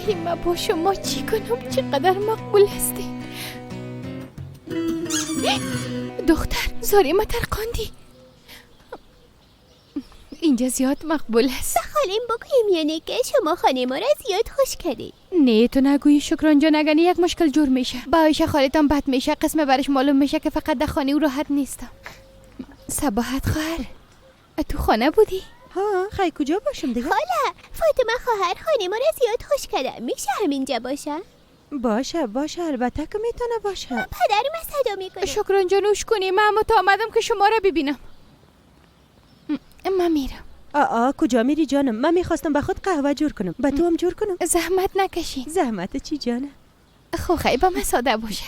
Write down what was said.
الهی من با شما چی کنم؟ چقدر مقبول هستی. دختر زاریم ترقاندی. اینجا زیاد مقبول است. بخالیم بگوییم یعنی که شما خانه ما را زیاد خوش کردید. نه تو نگویی، شکران جا نگنی یک مشکل جور میشه. باشه خالتان بد میشه، قسم برش معلوم میشه که فقط در خانه او راحت نیستم. صباحت خواهر، تو خانه بودی؟ ها خیلی کجا باشم دیگه؟ خاله فاطمه خواهر خانه ما را زیاد خوش کرده، میشه همینجا باشه؟ باشه البته که میتونه باشه. پدرم صدا میکنه. شکران جا نوش کنی، من آمدم که شما را ببینم. من میرم. کجا میری جانم؟ من میخواستم به خود قهوه جور کنم، به تو هم جور کنم. زحمت نکشی. زحمت چی جانم؟ خب خیلی با من ساده باشه.